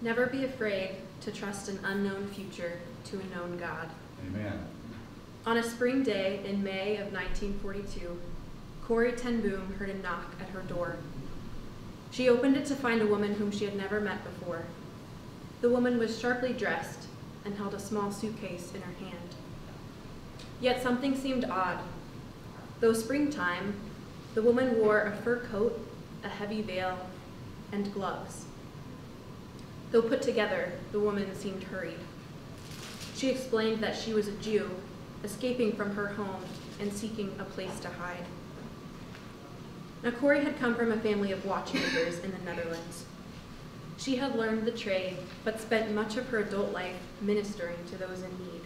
Never be afraid to trust an unknown future to a known God. Amen. On a spring day in May of 1942, Corrie ten Boom heard a knock at her door. She opened it to find a woman whom she had never met before. The woman was sharply dressed and held a small suitcase in her hand. Yet something seemed odd. Though springtime, the woman wore a fur coat, a heavy veil, and gloves. Though put together, the woman seemed hurried. She explained that she was a Jew, escaping from her home and seeking a place to hide. Now, Corrie had come from a family of watchmakers in the Netherlands. She had learned the trade, but spent much of her adult life ministering to those in need.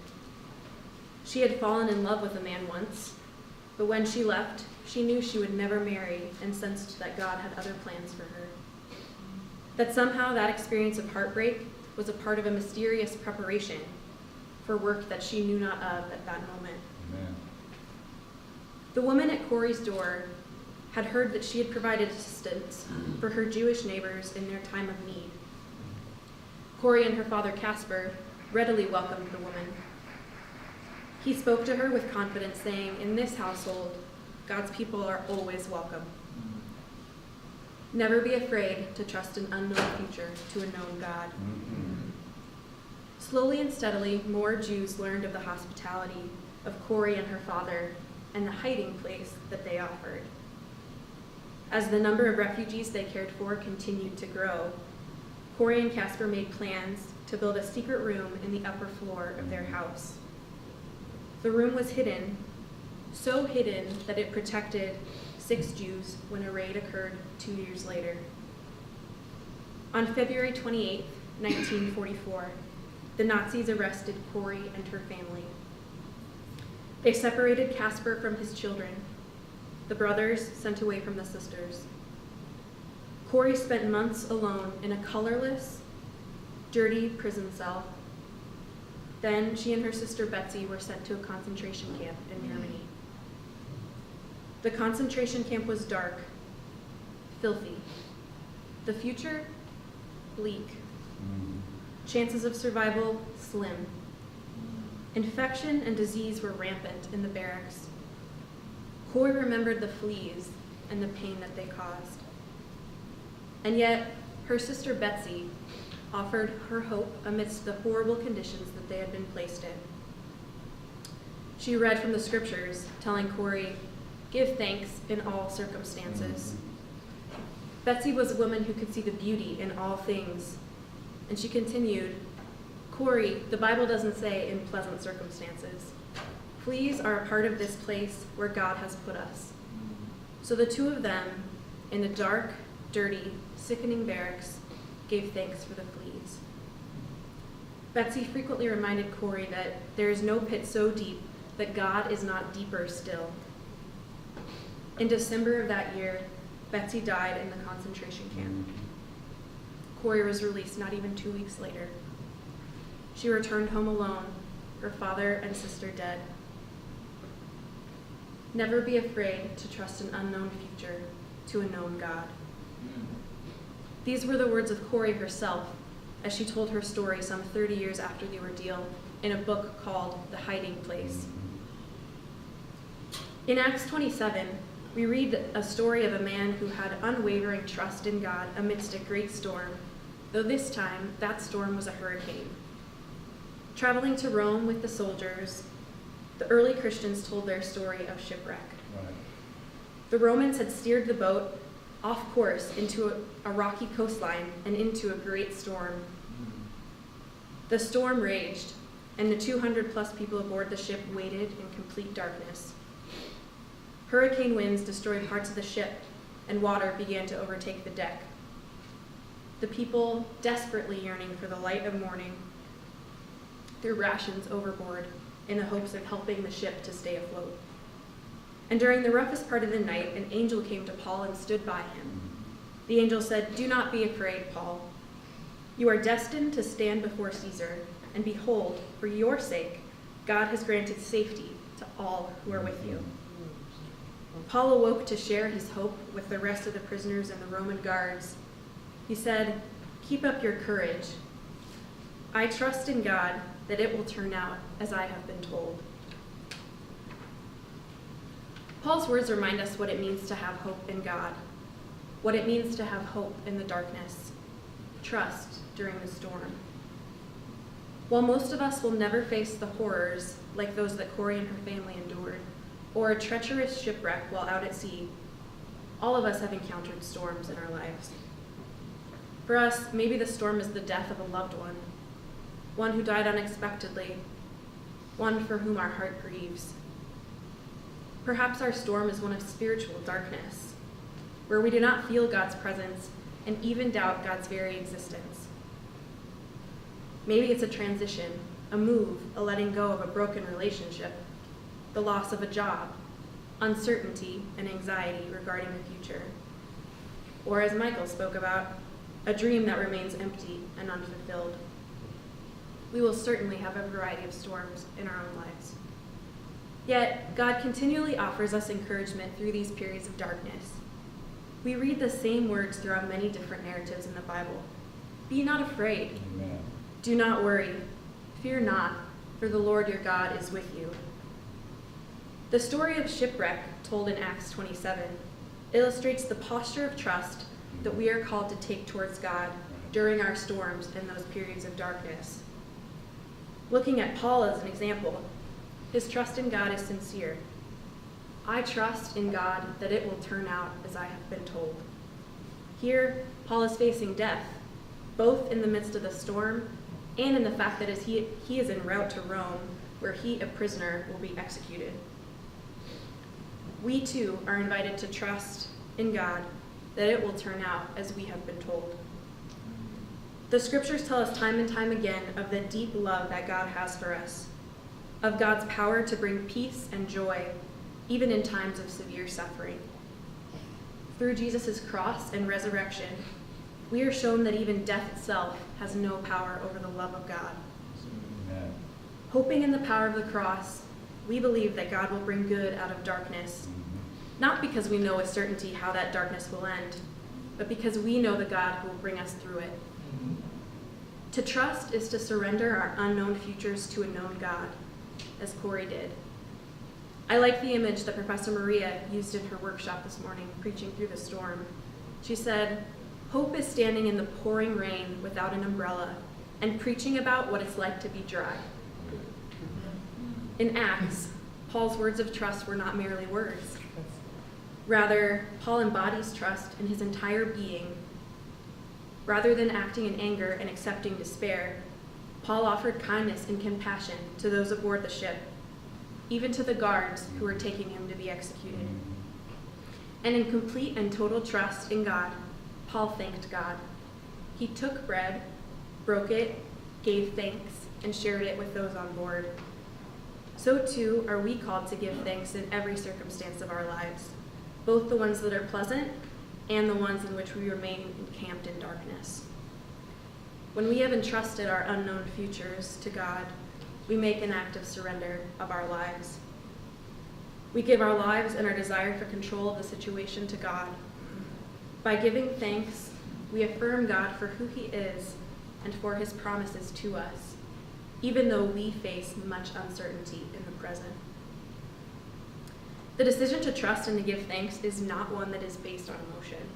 She had fallen in love with a man once, but when she left, she knew she would never marry and sensed that God had other plans for her. That somehow that experience of heartbreak was a part of a mysterious preparation for work that she knew not of at that moment. Amen. The woman at Corrie's door had heard that she had provided assistance for her Jewish neighbors in their time of need. Corrie and her father Casper readily welcomed the woman. He spoke to her with confidence, saying, "In this household, God's people are always welcome." Never be afraid to trust an unknown future to a known God. Slowly and steadily, more Jews learned of the hospitality of Corrie and her father and the hiding place that they offered. As the number of refugees they cared for continued to grow, Corrie and Casper made plans to build a secret room in the upper floor of their house. The room was hidden, so hidden that it protected 6 Jews when a raid occurred 2 years later. On February 28, 1944, the Nazis arrested Corrie and her family. They separated Casper from his children, the brothers sent away from the sisters. Corrie spent months alone in a colorless, dirty prison cell. Then she and her sister Betsy were sent to a concentration camp in Germany. The concentration camp was dark, filthy. The future, bleak. Chances of survival, slim. Infection and disease were rampant in the barracks. Corrie remembered the fleas and the pain that they caused. And yet, her sister Betsy offered her hope amidst the horrible conditions that they had been placed in. She read from the scriptures, telling Corrie, "Give thanks in all circumstances." Betsy was a woman who could see the beauty in all things. And she continued, "Corrie, the Bible doesn't say in pleasant circumstances. Fleas are a part of this place where God has put us." So the two of them, in the dark, dirty, sickening barracks, gave thanks for the fleas. Betsy frequently reminded Corrie that there is no pit so deep that God is not deeper still. In December of that year, Betsy died in the concentration camp. Corrie was released not even 2 weeks later. She returned home alone, her father and sister dead. Never be afraid to trust an unknown future to a known God. These were the words of Corrie herself as she told her story some 30 years after the ordeal in a book called The Hiding Place. In Acts 27, we read a story of a man who had unwavering trust in God amidst a great storm, though this time that storm was a hurricane. Traveling to Rome with the soldiers, the early Christians told their story of shipwreck. Right. The Romans had steered the boat off course into a rocky coastline and into a great storm. The storm raged, and the 200+ people aboard the ship waited in complete darkness. Hurricane winds destroyed parts of the ship, and water began to overtake the deck. The people, desperately yearning for the light of morning, threw rations overboard in the hopes of helping the ship to stay afloat. And during the roughest part of the night, an angel came to Paul and stood by him. The angel said, "Do not be afraid, Paul. You are destined to stand before Caesar, and behold, for your sake, God has granted safety to all who are with you." Paul awoke to share his hope with the rest of the prisoners and the Roman guards. He said, "Keep up your courage. I trust in God that it will turn out as I have been told. Paul's words remind us what it means to have hope in God, what it means to have hope in the darkness, trust during the storm. While most of us will never face the horrors like those that Corey and her family endured, or a treacherous shipwreck while out at sea, all of us have encountered storms in our lives. For us, maybe the storm is the death of a loved one who died unexpectedly, one for whom our heart grieves. Perhaps our storm is one of spiritual darkness, where we do not feel God's presence and even doubt God's very existence. Maybe it's a transition, a move, a letting go of a broken relationship, the loss of a job, uncertainty and anxiety regarding the future. Or as Michael spoke about, a dream that remains empty and unfulfilled. We will certainly have a variety of storms in our own lives. Yet, God continually offers us encouragement through these periods of darkness. We read the same words throughout many different narratives in the Bible. Be not afraid. Amen. Do not worry. Fear not, for the Lord your God is with you. The story of shipwreck, told in Acts 27, illustrates the posture of trust that we are called to take towards God during our storms and those periods of darkness. Looking at Paul as an example, his trust in God is sincere. I trust in God that it will turn out as I have been told. Here, Paul is facing death, both in the midst of the storm and in the fact that as he is en route to Rome, where he, a prisoner, will be executed. We too are invited to trust in God that it will turn out as we have been told. The scriptures tell us time and time again of the deep love that God has for us, of God's power to bring peace and joy, even in times of severe suffering. Through Jesus' cross and resurrection, we are shown that even death itself has no power over the love of God. Amen. Hoping in the power of the cross, we believe that God will bring good out of darkness, not because we know with certainty how that darkness will end, but because we know the God who will bring us through it. To trust is to surrender our unknown futures to a known God, as Corey did. I like the image that Professor Maria used in her workshop this morning, preaching through the storm. She said, hope is standing in the pouring rain without an umbrella and preaching about what it's like to be dry. In Acts, Paul's words of trust were not merely words. Rather, Paul embodies trust in his entire being. Rather than acting in anger and accepting despair, Paul offered kindness and compassion to those aboard the ship, even to the guards who were taking him to be executed. And in complete and total trust in God, Paul thanked God. He took bread, broke it, gave thanks, and shared it with those on board. So too are we called to give thanks in every circumstance of our lives, both the ones that are pleasant and the ones in which we remain encamped in darkness. When we have entrusted our unknown futures to God, we make an act of surrender of our lives. We give our lives and our desire for control of the situation to God. By giving thanks, we affirm God for who he is and for his promises to us, even though we face much uncertainty in the present. The decision to trust and to give thanks is not one that is based on emotion.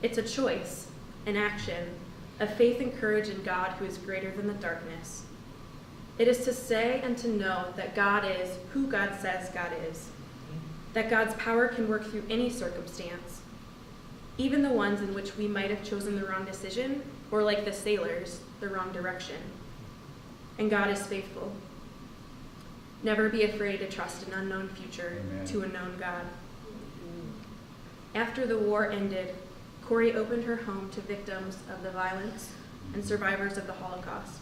It's a choice, an action, a faith and courage in God who is greater than the darkness. It is to say and to know that God is who God says God is, that God's power can work through any circumstance, even the ones in which we might have chosen the wrong decision, or like the sailors, the wrong direction. And God is faithful. Never be afraid to trust an unknown future Amen. to a known God. After the war ended, Corey opened her home to victims of the violence and survivors of the Holocaust.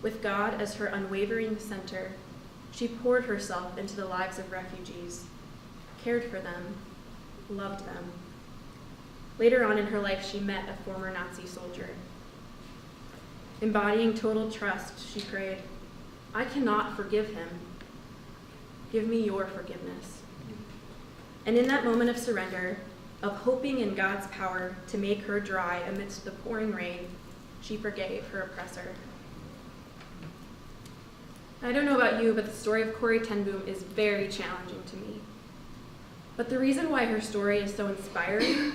With God as her unwavering center, she poured herself into the lives of refugees, cared for them, loved them. Later on in her life, she met a former Nazi soldier. Embodying total trust, she prayed, I cannot forgive him. Give me your forgiveness. And in that moment of surrender, of hoping in God's power to make her dry amidst the pouring rain, she forgave her oppressor. I don't know about you, but the story of Corrie ten Boom is very challenging to me. But the reason why her story is so inspiring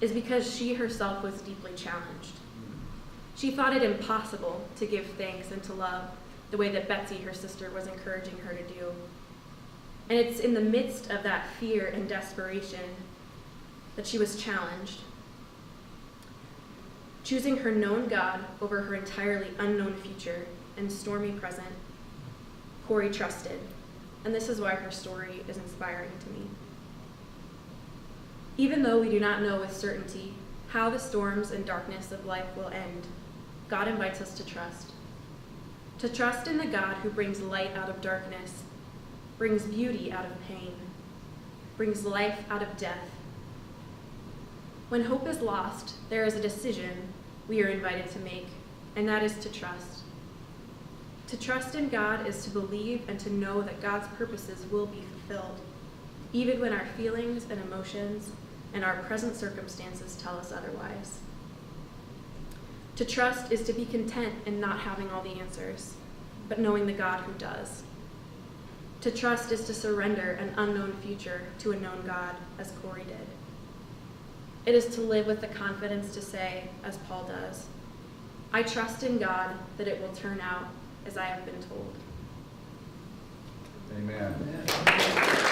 is because she herself was deeply challenged. She thought it impossible to give thanks and to love the way that Betsy, her sister, was encouraging her to do. And it's in the midst of that fear and desperation that she was challenged. Choosing her known God over her entirely unknown future and stormy present, Corrie trusted, and this is why her story is inspiring to me. Even though we do not know with certainty how the storms and darkness of life will end, God invites us to trust. To trust in the God who brings light out of darkness, brings beauty out of pain, brings life out of death. When hope is lost, there is a decision we are invited to make, and that is to trust. To trust in God is to believe and to know that God's purposes will be fulfilled, even when our feelings and emotions and our present circumstances tell us otherwise. To trust is to be content in not having all the answers, but knowing the God who does. To trust is to surrender an unknown future to a known God, as Corrie did. It is to live with the confidence to say, as Paul does, I trust in God that it will turn out as I have been told. Amen.